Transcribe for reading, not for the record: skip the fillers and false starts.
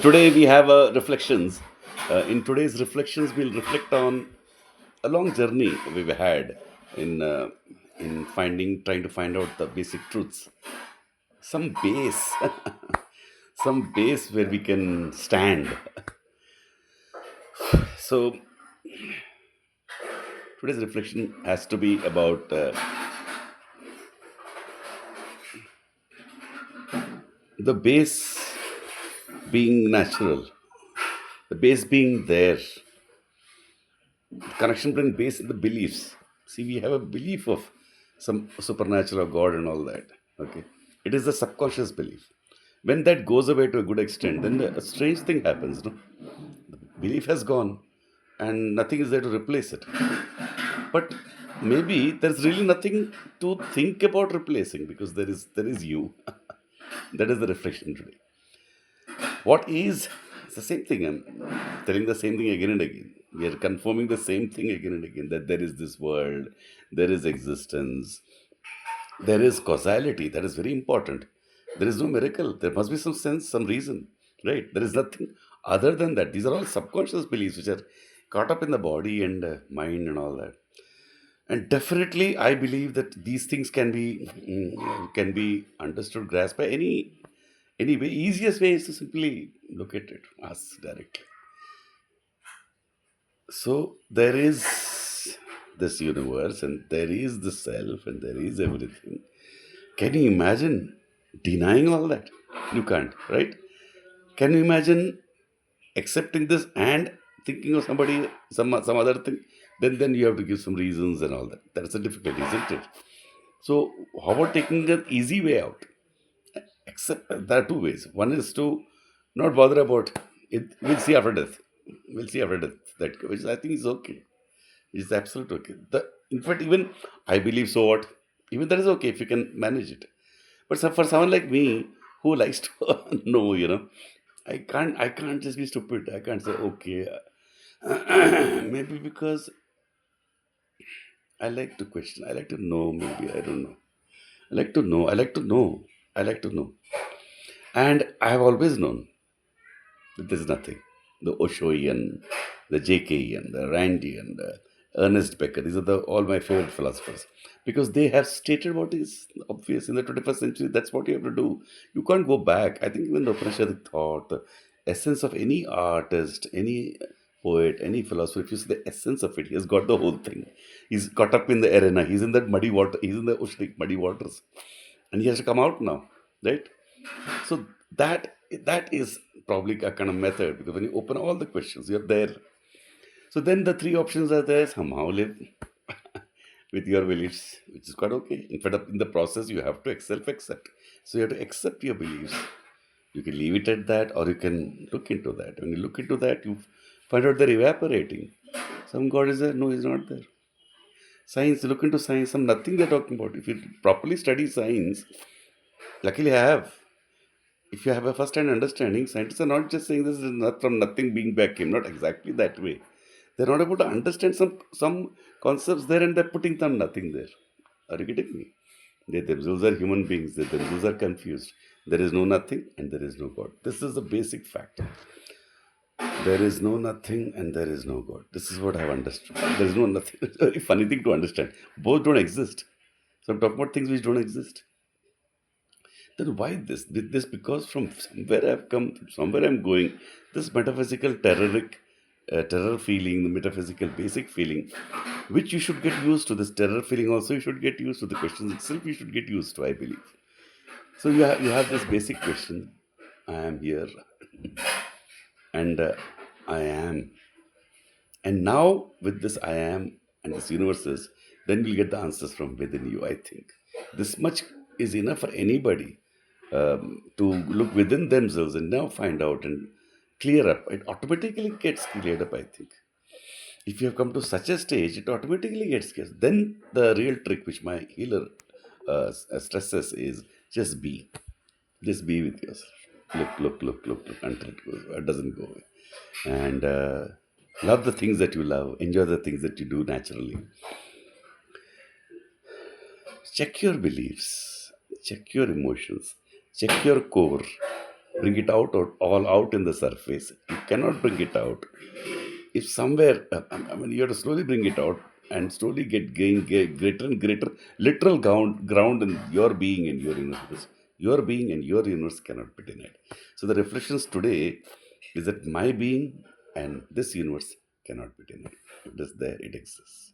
Today we have reflections. In today's reflections, we'll reflect on a long journey we've had in uh, trying to find out the basic truths, some base, some base where we can stand. So today's reflection has to be about the base being natural, the base being there, connection between base and the beliefs. See, we have a belief of some supernatural God and all that. Okay, it is the subconscious belief. When that goes away to a good extent, then a strange thing happens. No, belief has gone, and nothing is there to replace it. But maybe there's really nothing to think about replacing because there is you. That is the reflection today. What is it's the same thing? I'm telling the same thing again and again. We are confirming the same thing again and again that there is this world, there is existence, there is causality. That is very important. There is no miracle. There must be some sense, some reason, right? There is nothing other than that. These are all subconscious beliefs which are caught up in the body and mind and all that. And definitely, I believe that these things can be understood, grasped by any way. Easiest way is to simply look at it, ask directly. So there is this universe, and there is the self, and there is everything. Can you imagine denying all that? You can't, right? Can you imagine accepting this and thinking of somebody, some other thing? Then you have to give some reasons and all that. That's a difficulty, isn't it? So how about taking an easy way out? Except there are two ways. One is to not bother about it. We'll see after death. We'll see after death. That which I think is okay. It's absolutely okay. In fact, even I believe so. What even that is okay if you can manage it. But for someone like me who likes to know, I can't just be stupid. I can't say okay. Maybe because I like to question. I like to know. Maybe I don't know. I like to know. I like to know. I like to know. And I have always known that there's nothing. The Oshoian, the JKian, the Randian, the Ernest Becker, these are all my favorite philosophers because they have stated what is obvious in the 21st century. That's what you have to do. You can't go back. I think even the Upanishadic thought, the essence of any artist, any poet, any philosopher, if you see the essence of it, he has got the whole thing. He's caught up in the arena. He's in that muddy water. He's in the oceanic muddy waters, and he has to come out now, right? So that is probably a kind of method because when you open all the questions, you're there. So then the three options are there. Somehow live with your beliefs, which is quite okay. In fact, in the process, you have to self-accept. So you have to accept your beliefs. You can leave it at that, or you can look into that. When you look into that, you find out they're evaporating. Some God is there, no, he's not there. Science, look into science, some nothing they're talking about. If you properly study science, luckily I have. If you have a first-hand understanding, scientists are not just saying this is not from nothing being back came, not exactly that way. They're not able to understand some concepts there and they're putting them nothing there. Are you getting me? They themselves are human beings, they themselves are confused. There is no nothing and there is no God. This is the basic fact. There is no nothing and there is no God. This is what I've understood. There is no nothing. It's a very funny thing to understand. Both don't exist. So I'm talking about things which don't exist. Then why this? This because from somewhere I've come, from somewhere I'm going. This metaphysical terror feeling, the metaphysical basic feeling, which you should get used to. This terror feeling also you should get used to. The questions itself you should get used to. I believe. So you have this basic question. I am here, and I am. And now with this I am and this universe is, then you'll get the answers from within you. I think this much is enough for anybody to look within themselves and now find out and clear up. It automatically gets cleared up, I think. If you have come to such a stage, it automatically gets cleared. Then the real trick, which my healer stresses, is just be. Just be with yourself. Look until it doesn't go away. And love the things that you love. Enjoy the things that you do naturally. Check your beliefs. Check your emotions. Check your core. bring it out or all out in the surface. You cannot bring it out. If somewhere, I mean, you have to slowly bring it out and slowly get greater and greater literal ground in your being and your universe. Because your being and your universe cannot be denied. So the reflections today is that my being and this universe cannot be denied. It is there, it exists.